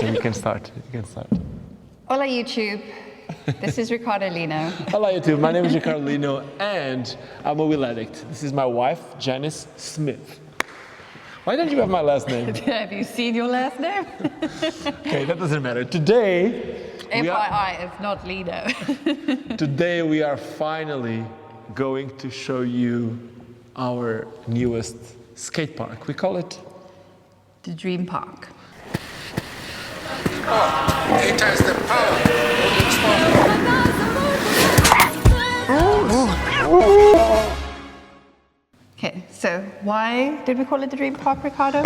Okay, you can start. You can start. Hola YouTube, this is Ricardo Lino. Hello YouTube, my name is Ricardo Lino and I'm a wheel addict. This is my wife, Janice Smith. Why don't you have my last name? Have you seen your last name? Okay, that doesn't matter. Today, FYI, it's not Lino. today we are finally going to show you our newest skate park. We call it The Dream Park. Eight times the power. Okay, so why did we call it the Dream Park, Ricardo?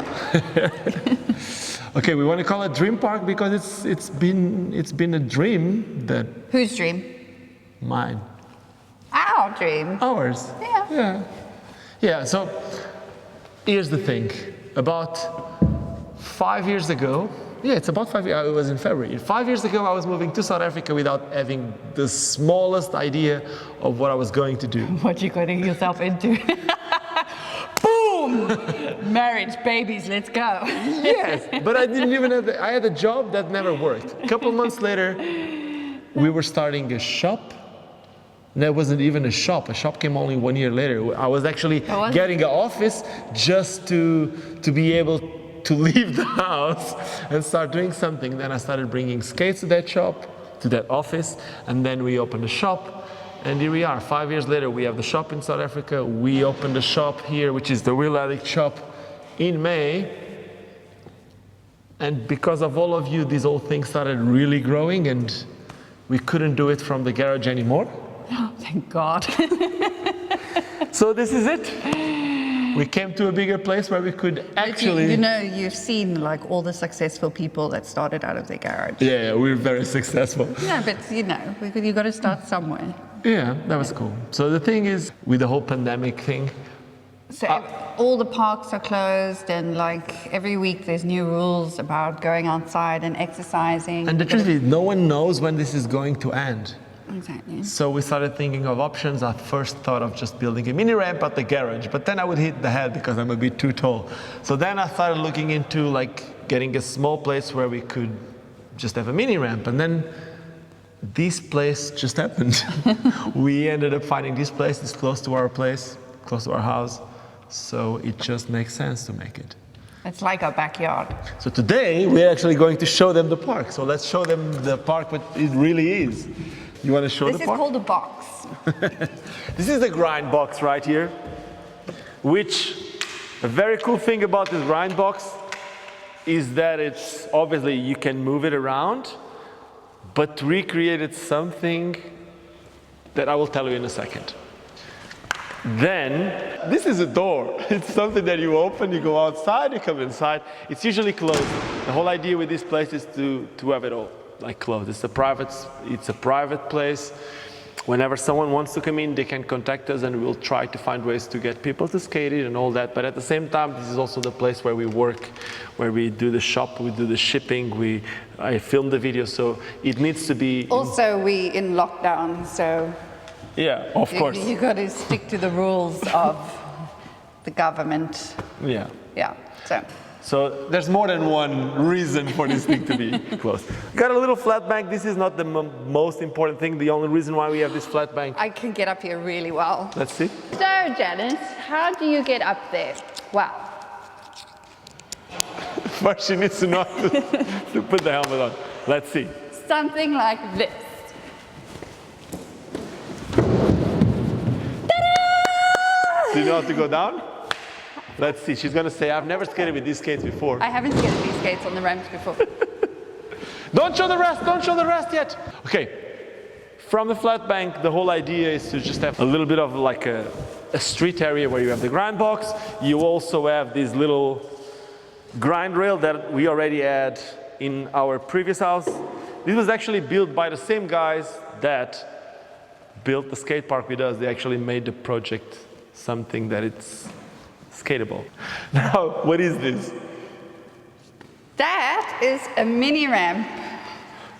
Okay, we want to call it Dream Park because it's been a dream that Whose dream? mine. Our dream. Ours. Yeah, so here's the thing. About 5 years ago, it's about 5 years, it was in February. 5 years ago, I was moving to South Africa without having the smallest idea of what I was going to do. What you getting yourself into? Boom! Marriage, babies, let's go. Yes, but I didn't even have, I had a job that never worked. A couple months later, we were starting a shop. That wasn't even a shop. A shop came only 1 year later. I was actually getting an office just to be able to leave the house and start doing something. Then I started bringing skates to that shop, to that office, and then we opened a shop. And here we are, 5 years later, we have the shop in South Africa. We opened a shop here, which is the Wheel Addict shop, in May. And because of all of you, this whole thing started really growing and we couldn't do it from the garage anymore. Oh, thank God. So this is it. We came to a bigger place where we could actually... You know, you've seen like all the successful people that started out of their garage. Yeah, we're very successful. No, but you know, you got to start somewhere. Yeah, that was cool. So the thing is, with the whole pandemic thing... So all the parks are closed and like every week there's new rules about going outside and exercising. And the truth is, no one knows when this is going to end. Exactly. So we started thinking of options. I first thought of just building a mini ramp at the garage, but then I would hit the head because I'm a bit too tall. So then I started looking into like getting a small place where we could just have a mini ramp. And then this place just happened. We ended up finding this place. It's close to our place, close to our house. So it just makes sense to make it. It's like our backyard. So today we're actually going to show them the park. So let's show them the park, what it really is. You want to show the park? This is called a box. This is the grind box right here, which a very cool thing about this grind box is that it's obviously you can move it around, but recreated something that I will tell you in a second. Then, this is a door. It's something that you open, you go outside, you come inside. It's usually closed. The whole idea with this place is to have it all like closed. It's a private place. Whenever someone wants to come in, they can contact us and we'll try to find ways to get people to skate it and all that. But at the same time, this is also the place where we work, where we do the shop, we do the shipping, I film the video, so it needs to be... Also, we in lockdown, so... Yeah, of course. You got to stick to the rules of the government. Yeah. Yeah, So there's more than one reason for this thing to be closed. Got a little flat bank. This is not the most important thing. The only reason why we have this flat bank. I can get up here really well. Let's see. So, Janice, how do you get up there? Wow. First, she needs to know to put the helmet on. Let's see. Something like this. Do you know how to go down? Let's see. She's going to say, I've never skated with these skates before. I haven't skated these skates on the ramps before. Don't show the rest. Don't show the rest yet. Okay. From the flat bank, the whole idea is to just have a little bit of like a street area where you have the grind box. You also have this little grind rail that we already had in our previous house. This was actually built by the same guys that built the skate park with us. They actually made the project something that it's skatable. Now, what is this? That is a mini ramp.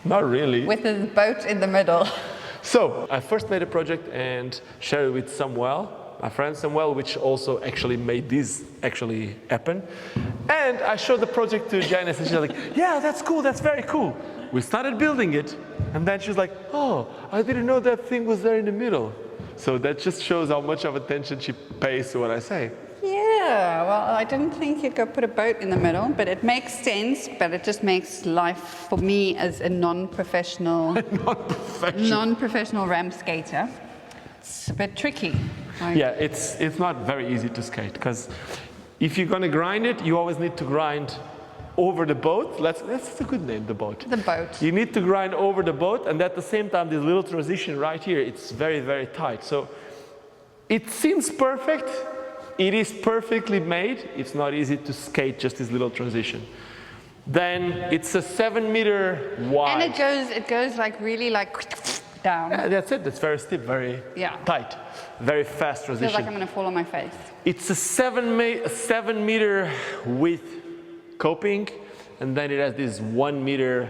Not really. With a boat in the middle. So, I first made a project and shared it with Samuel, my friend Samuel, which also actually made this actually happen. And I showed the project to Janice, and she's like, yeah, that's cool, that's very cool. We started building it, and then she's like, oh, I didn't know that thing was there in the middle. So that just shows how much of attention she pays to what I say. Yeah, well, I didn't think you'd go put a boat in the middle, but it makes sense, but it just makes life, for me as a non-professional ramp skater, it's a bit tricky. Like, yeah, it's not very easy to skate, because if you're going to grind it, you always need to grind over the boat. That's a good name, the boat. The boat. You need to grind over the boat, and at the same time, this little transition right here, it's very, very tight. So it seems perfect. It is perfectly made. It's not easy to skate just this little transition. Then it's a 7 meter wide. And it goes like really like down. Yeah, that's it. It's very steep, very tight, very fast transition. Feels like I'm going to fall on my face. It's a 7 meter width coping, and then it has this 1 meter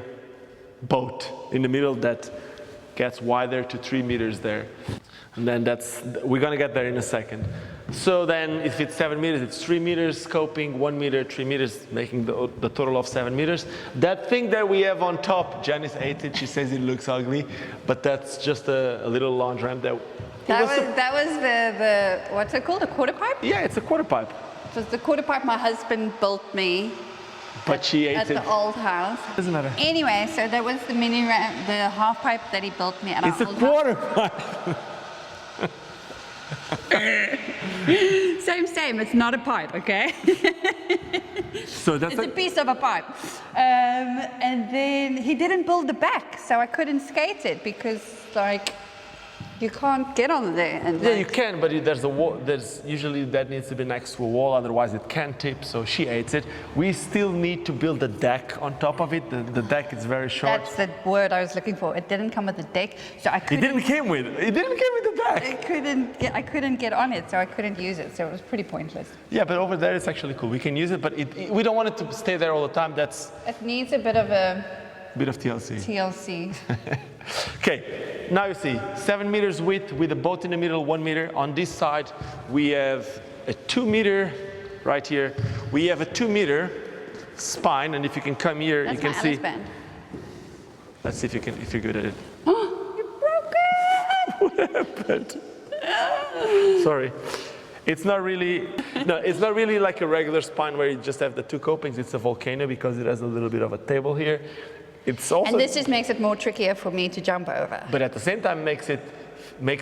boat in the middle that gets wider to 3 meters there. And then we're going to get there in a second. So then if it's 7 meters, it's 3 meters coping, 1 meter, 3 meters, making the total of 7 meters. That thing that we have on top, Janice hates it. She says it looks ugly, but that's just a little launch ramp that was the what's it called? A quarter pipe? Yeah, it's a quarter pipe. It was the quarter pipe my husband built me. But she hates it. At the old house. Doesn't matter. Anyway, so that was the mini ramp, the half pipe that he built me at our old house. It's a quarter pipe. Same. It's not a pipe, okay? So that's it's a piece of a pipe. And then he didn't build the back, so I couldn't skate it because, like, you can't get on there. And yeah, you can, but there's a wall. There's usually that needs to be next to a wall, otherwise it can tip. So she hates it. We still need to build a deck on top of it. The deck is very short. That's the word I was looking for. It didn't come with the deck, so I couldn't. It didn't come with the deck. I couldn't get on it, so I couldn't use it. So it was pretty pointless. Yeah, but over there it's actually cool. We can use it, but we don't want it to stay there all the time. It needs a bit of TLC. TLC. Okay, now you see 7 meters width with a boat in the middle, 1 meter. On this side, we have a 2 meter right here. We have a 2 meter spine, and if you can come here, you can see. Band. Let's see if you're good at it. You broke it! What happened? Sorry. It's not really like a regular spine where you just have the 2 copings. It's a volcano because it has a little bit of a table here. It's also, and this just makes it more trickier for me to jump over. But at the same time makes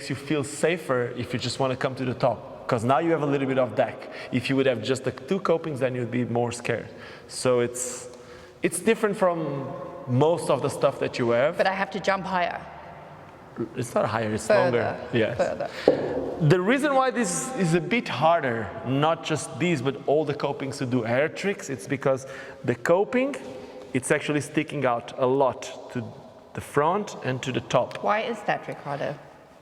you feel safer if you just want to come to the top. Because now you have a little bit of deck. If you would have just the 2 copings, then you'd be more scared. So it's different from most of the stuff that you have. But I have to jump higher. It's not higher, it's further, longer. Yes. Further. The reason why this is a bit harder, not just these, but all the copings to do hair tricks, it's because the coping, it's actually sticking out a lot to the front and to the top. Why is that, Ricardo?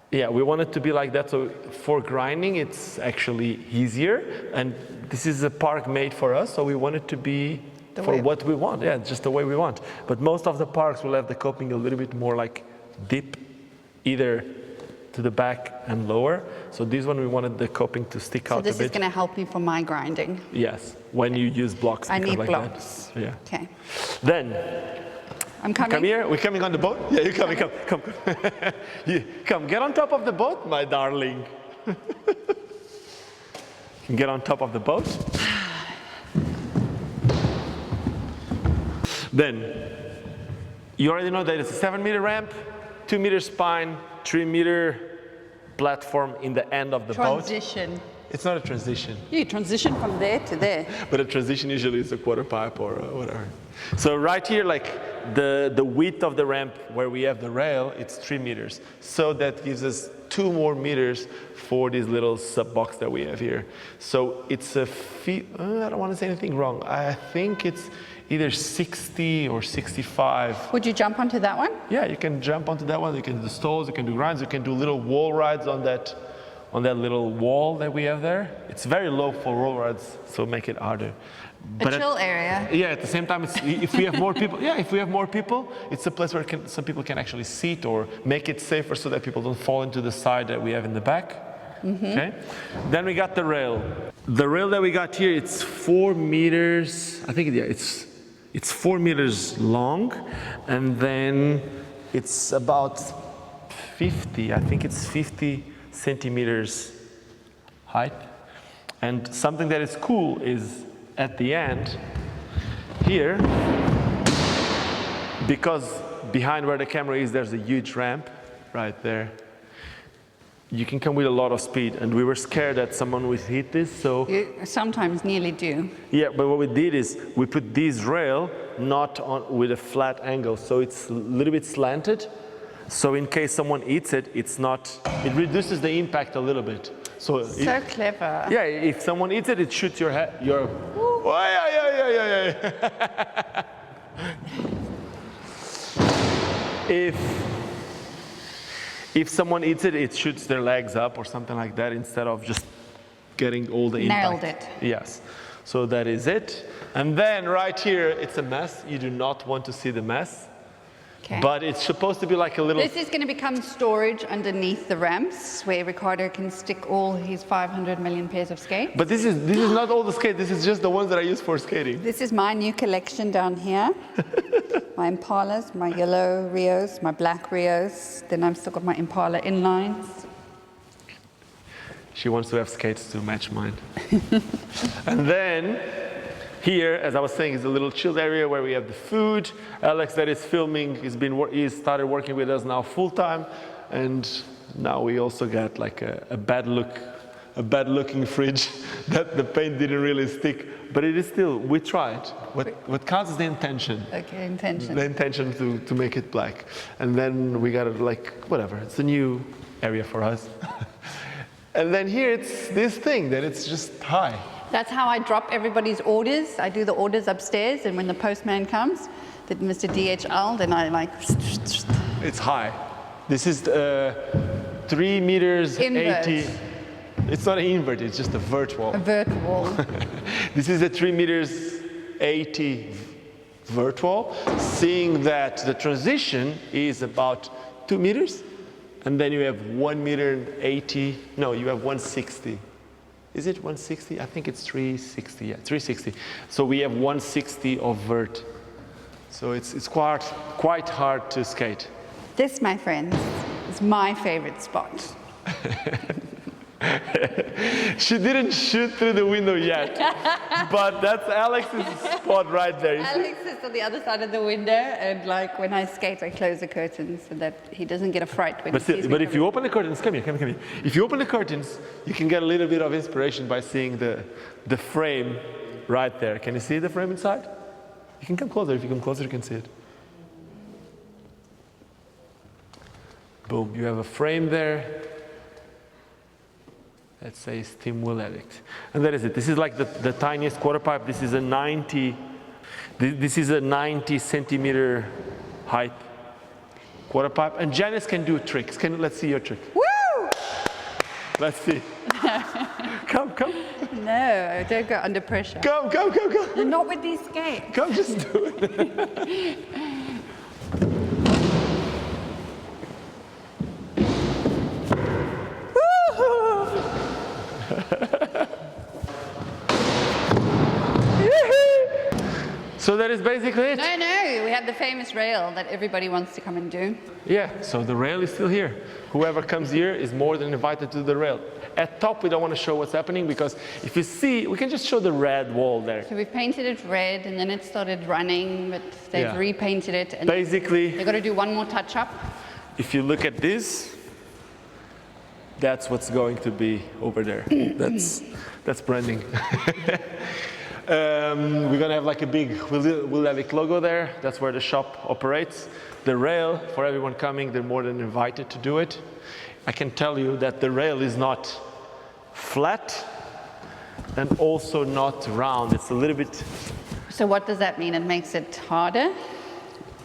Yeah, we want it to be like that, so for grinding it's actually easier, and this is a park made for us, so we want it to be what we want. Yeah, just the way we want. But most of the parks will have the coping a little bit more like deep, either to the back and lower. So this one we wanted the coping to stick out a bit. So this is going to help me for my grinding? Yes, when you use blocks. I need like blocks. That. Yeah. Okay. Then, I'm coming. Come here. We're coming on the boat. Yeah, you come. Come, get on top of the boat, my darling. You can get on top of the boat. Then, you already know that it's a 7 meter ramp, 2 meter spine, 3 meter platform in the end of the boat. Transition. It's not a transition. You transition from there to there. But a transition usually is a quarter pipe or whatever. So right here, like the width of the ramp where we have the rail, it's 3 meters. So that gives us 2 more meters for this little sub box that we have here. So it's I don't want to say anything wrong. I think it's either 60 or 65. Would you jump onto that one? Yeah, you can jump onto that one. You can do stalls, you can do grinds, you can do little wall rides on that little wall that we have there. It's very low for wall rides, so make it harder. But chill area. Yeah, at the same time, if we have more people, it's a place where some people can actually sit or make it safer so that people don't fall into the side that we have in the back. Okay. Then we got the rail. The rail that we got here, it's 4 meters. I think it's 4 meters long, and then it's about 50. I think it's 50 centimeters height. And something that is cool is at the end here, because behind where the camera is, there's a huge ramp right there. You can come with a lot of speed, and we were scared that someone would hit this, so... You sometimes nearly do. Yeah, but what we did is we put this rail not on with a flat angle, so it's a little bit slanted, so in case someone hits it, it's not... It reduces the impact a little bit. So Clever. Yeah, if someone hits it, it shoots your head, your... Oh, yeah. If someone eats it, it shoots their legs up or something like that instead of just getting all the impact. Nailed it. Yes. So that is it. And then right here, it's a mess. You do not want to see the mess. Okay. But it's supposed to be like a little... This is going to become storage underneath the ramps where Ricardo can stick all his 500 million pairs of skates. But this is not all the skate. This is just the ones that I use for skating. This is my new collection down here. My Impalas, my yellow Rios, my black Rios. Then I've still got my Impala inlines. She wants to have skates to match mine. And then here, as I was saying, is a little chilled area where we have the food. Alex, that is filming, he's started working with us now full time, and now we also got like a bad looking fridge that the paint didn't really stick, but it is still, we tried. What counts is the intention. Okay, intention. The intention to make it black, and then we got it like whatever. It's a new area for us. And then here it's this thing that it's just high. That's how I drop everybody's orders. I do the orders upstairs, and when the postman comes, the Mr. DHL, then I like... It's high. This is 3 meters Invert. 80. It's not an invert, it's just a vert wall. A vert wall. This is a 3 meters 80 vert wall, seeing that the transition is about 2 meters, and then you have 1 meter and 80, no, you have 160. Is it 160? I think it's 360, yeah, 360. So we have 160 of vert. So it's quite hard to skate. This, my friends, is my favorite spot. She didn't shoot through the window yet, but that's Alex's spot right there. Alex is on the other side of the window, and like when I skate, I close the curtains so that he doesn't get a fright when he sees me. But if you open the curtains, come here. If you open the curtains, you can get a little bit of inspiration by seeing the frame right there. Can you see the frame inside? You can come closer. If you come closer, you can see it. Boom, you have a frame there. That says Team WHEELADDICT. And that is it. This is like the tiniest quarter pipe. This is a 90 centimeter height quarter pipe. And Janice can do tricks. Let's see your trick. Woo! Let's see. Come. No, don't go under pressure. Come. Not with these skates. Come, just do it. So that is basically it. No, we have the famous rail that everybody wants to come and do. Yeah, so the rail is still here. Whoever comes here is more than invited to the rail. At top, we don't want to show what's happening because if you see, we can just show the red wall there. So we painted it red, and then it started running, but they've repainted it. And basically, they've got to do one more touch up. If you look at this, that's what's going to be over there. That's branding. We're gonna have like a big WHEELADDICT logo there. That's where the shop operates. The rail, for everyone coming, they're more than invited to do it. I can tell you that the rail is not flat and also not round. It's a little bit... So what does that mean? It makes it harder?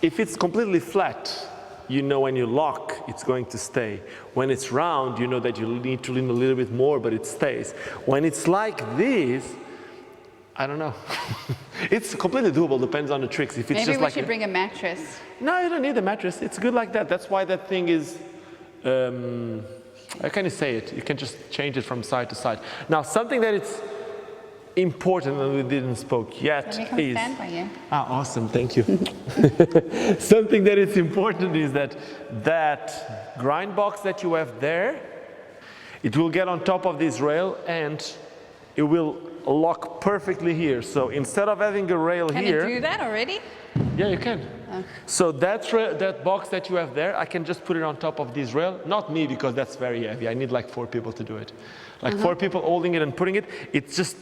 If it's completely flat, you know when you lock, it's going to stay. When it's round, you know that you need to lean a little bit more, but it stays. When it's like this, I don't know. It's completely doable, depends on the tricks. If it's Maybe just we like should bring a mattress. No, you don't need a mattress. It's good like that. That's why that thing is, How can you say it? You can just change it from side to side. Now, something that it's important and we didn't spoke yet Let me come is... stand by you. Ah, awesome, thank you. Something that is important is that that grind box that you have there, it will get on top of this rail and it will lock perfectly here. So instead of having a rail here... Can you do that already? Yeah, you can. Oh. So that box that you have there, I can just put it on top of this rail. Not me, because that's very heavy. I need like 4 people to do it. Like 4 people holding it and putting it. It just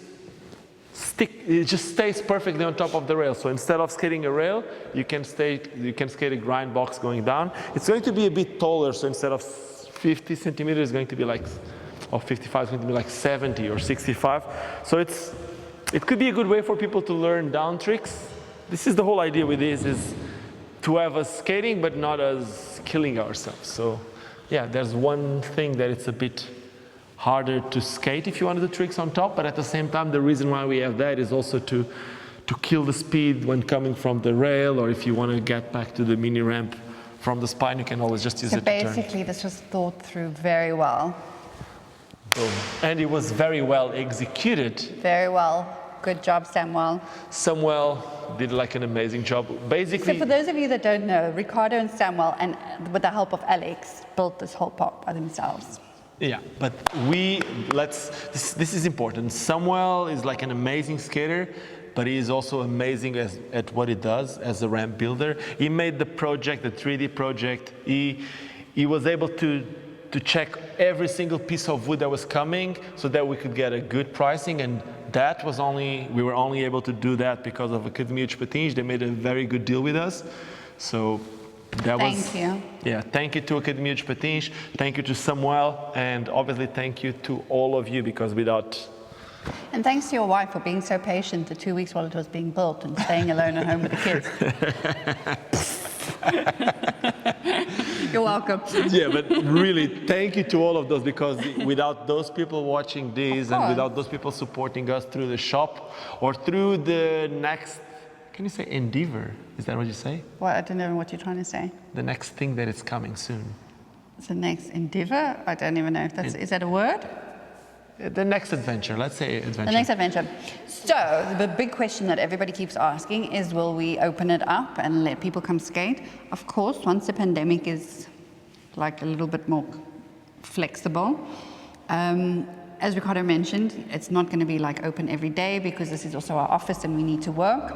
stays perfectly on top of the rail. So instead of skating a rail, you can skate a grind box going down. It's going to be a bit taller. So instead of 50 centimeters, it's going to be like, or 55, it's going to be like 70 or 65. So it could be a good way for people to learn down tricks. This is the whole idea with this, is to have us skating, but not us killing ourselves. So yeah, there's one thing that it's a bit harder to skate if you want to do tricks on top, but at the same time, the reason why we have that is also to kill the speed when coming from the rail, or if you want to get back to the mini ramp from the spine, you can always just use it to turn. So basically, this was thought through very well. Boom. And it was very well executed. Very well. Good job, Samuel. Samuel did like an amazing job. Basically, So for those of you that don't know, Ricardo and Samuel, and with the help of Alex, built this whole park by themselves. yeah, but this is important. Samuel is like an amazing skater, but he is also amazing at what he does as a ramp builder. He made the project, the 3D project. He was able to check every single piece of wood that was coming so that we could get a good pricing, and we were only able to do that because of ACADEMIA dos Patins. They made a very good deal with us. So Thank you. Yeah, thank you to ACADEMIA dos Patins, thank you to Samuel, and obviously thank you to all of you, because without... And thanks to your wife for being so patient the 2 weeks while it was being built and staying alone at home with the kids. You're welcome. Yeah, but really, thank you to all of those, because without those people watching this and without those people supporting us through the shop or through the next, can you say endeavor? Is that what you say? Well, I don't know what you're trying to say. The next thing that is coming soon. The next endeavor? I don't even know if that's, is that a word? The next adventure, let's say adventure. The next adventure. So the big question that everybody keeps asking is, will we open it up and let people come skate? Of course, once the pandemic is like a little bit more flexible. As Ricardo mentioned, it's not going to be like open every day, because this is also our office and we need to work.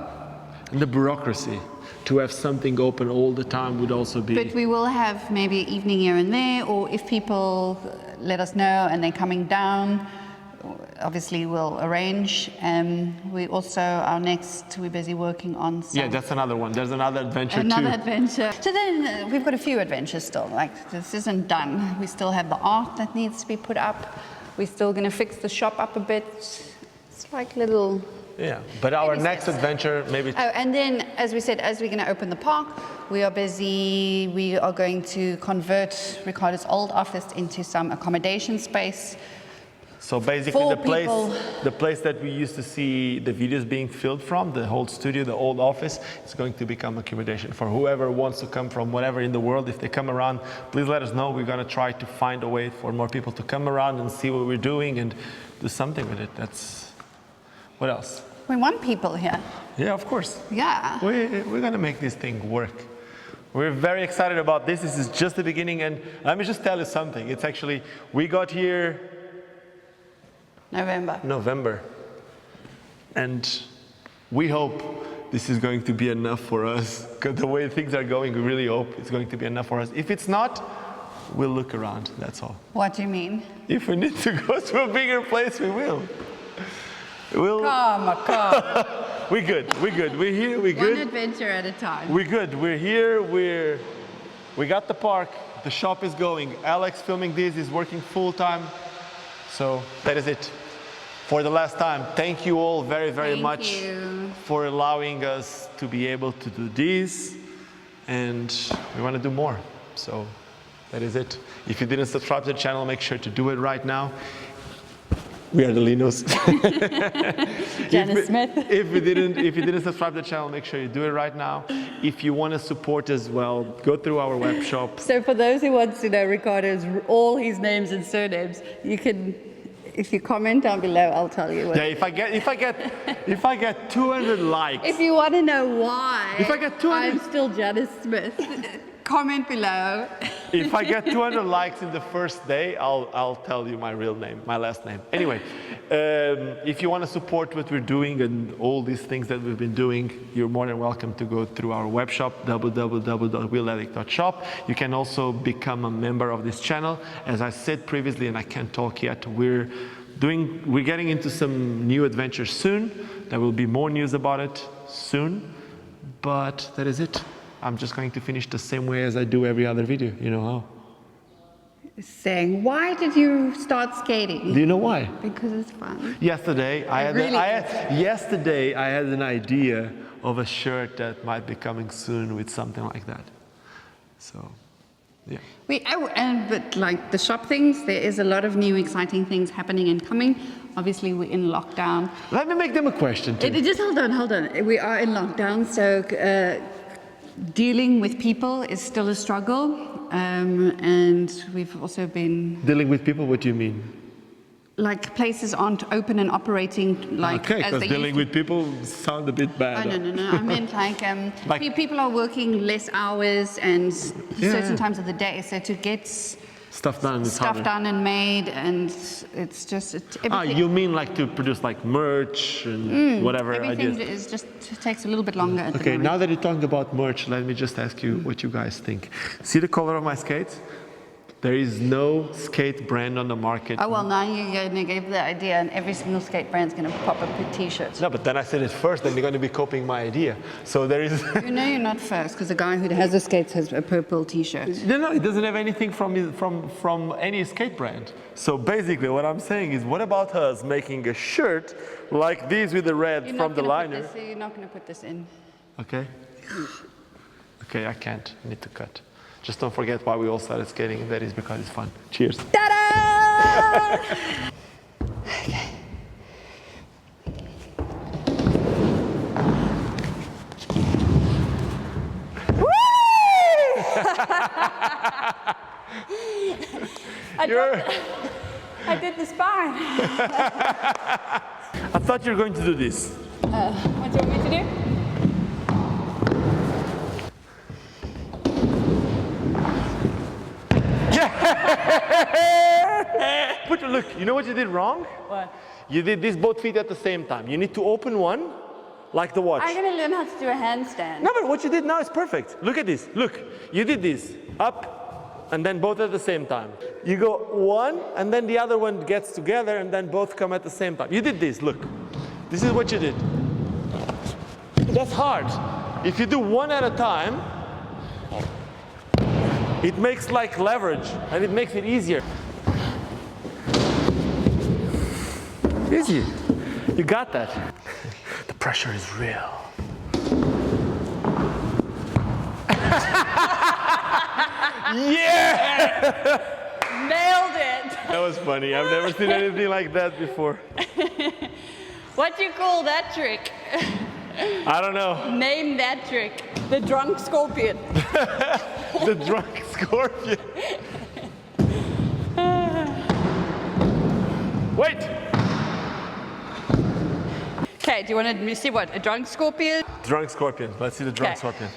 And the bureaucracy, to have something open all the time would also be... But we will have maybe evening here and there, or if people let us know and they're coming down, obviously we'll arrange. We also, we're busy working on some... Yeah, that's another one. There's another adventure too. Another adventure. So then we've got a few adventures still. Like, this isn't done. We still have the art that needs to be put up. We're still going to fix the shop up a bit. It's like little... Yeah, but our next adventure, maybe... Oh, and then, as we said, as we're going to open the park, we are busy. We are going to convert Ricardo's old office into some accommodation space. So basically For the place that we used to see the videos being filmed from, the whole studio, the old office, is going to become accommodation for whoever wants to come from whatever in the world. If they come around, please let us know. We're going to try to find a way for more people to come around and see what we're doing and do something with it. That's... What else? We want people here. Yeah, of course. Yeah. We're going to make this thing work. We're very excited about this. This is just the beginning. And let me just tell you something. It's actually, we got here... November. And we hope this is going to be enough for us. Because the way things are going, we really hope it's going to be enough for us. If it's not, we'll look around. That's all. What do you mean? If we need to go to a bigger place, we will. Come. We're good. We're here, we're good. One adventure at a time. We're good. We're here, we got the park, the shop is going. Alex filming this is working full time. So that is it. For the last time, thank you all very much for allowing us to be able to do this. And we want to do more. So that is it. If you didn't subscribe to the channel, make sure to do it right now. We are the Linos. Janice Smith. If you didn't subscribe to the channel, make sure you do it right now. If you want to support as well, go through our web shop. So for those who want to know Ricardo's all his names and surnames, you can, if you comment down below, I'll tell you. Yeah, if I get 200 likes. If you want to know why If I get 200 I'm still Janice Smith, comment below. If I get 200 likes in the first day, I'll tell you my real name, my last name. Anyway, if you want to support what we're doing and all these things that we've been doing, you're more than welcome to go through our web shop, www.wheeladdict.shop. You can also become a member of this channel. As I said previously, and I can't talk yet, we're getting into some new adventures soon. There will be more news about it soon, but that is it. I'm just going to finish the same way as I do every other video. You know how? Saying, why did you start skating? Do you know why? Because it's fun. Yesterday, I had an idea of a shirt that might be coming soon with something like that. So, yeah. But like the shop things, there is a lot of new exciting things happening and coming. Obviously, we're in lockdown. Let me make them a question too. Just hold on. We are in lockdown, so dealing with people is still a struggle. And we've also been... Dealing with people, what do you mean? Like places aren't open and operating like okay, as because they dealing used with people sound a bit bad. Oh, no. I meant like, people are working less hours and certain times of the day. So to get stuff done and made, and it's just... you mean like to produce like merch and whatever everything ideas? takes a little bit longer at the moment. Now that you're talking about merch, let me just ask you what you guys think. See the color of my skates? There is no skate brand on the market. Oh, well, now you're going to give the idea, and every single skate brand's going to pop up a t-shirt. No, but then I said it first, then you're going to be copying my idea. So there is... You know you're not first, because the guy who has the skates has a purple t-shirt. No, it doesn't have anything from any skate brand. So basically what I'm saying is, what about us making a shirt like this with the red from the liner? You're not going to put this in. Okay. Okay, I can't. I need to cut. Just don't forget why we all started skating, and that is because it's fun. Cheers. Ta-da! Okay. I did the spine. I thought you were going to do this. What do you want me to do? Look, you know what you did wrong? What? You did these both feet at the same time. You need to open one, like the watch. I'm going to learn how to do a handstand. No, but what you did now is perfect. Look at this. Look, you did this. Up, and then both at the same time. You go one, and then the other one gets together, and then both come at the same time. You did this, look. This is what you did. That's hard. If you do one at a time, it makes like leverage, and it makes it easier. Easy. You got that. The pressure is real. Yeah! Nailed it. That was funny. I've never seen anything like that before. What do you call that trick? I don't know. Name that trick. The drunk scorpion. The drunk scorpion. Wait! Okay, do you want to see what? A drunk scorpion? Drunk scorpion. Let's see the drunk scorpion.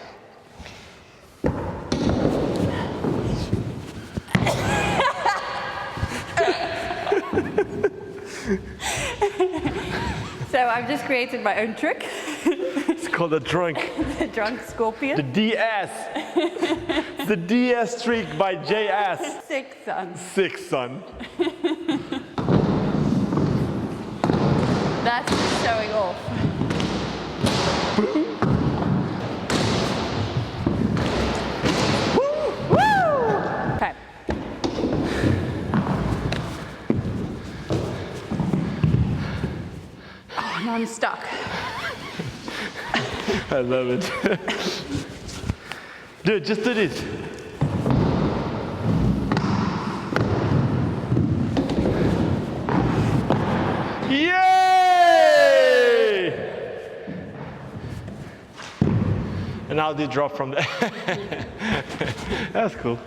So I've just created my own trick. It's called a drunk. The drunk scorpion. The DS. The DS trick by JS. Sick, son. Sick, son. That's showing off. Okay. Oh, now I'm stuck. I love it. Dude, just do this. Yay! And now they drop from there. That's cool.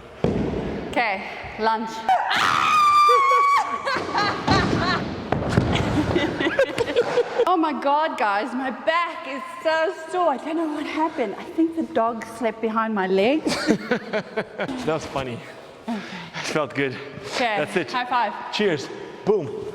Okay, lunge. Oh my God, guys, my back is so sore. I don't know what happened. I think the dog slept behind my leg. That was funny. Okay. Felt good. Okay, That's it. high five. Cheers. Boom.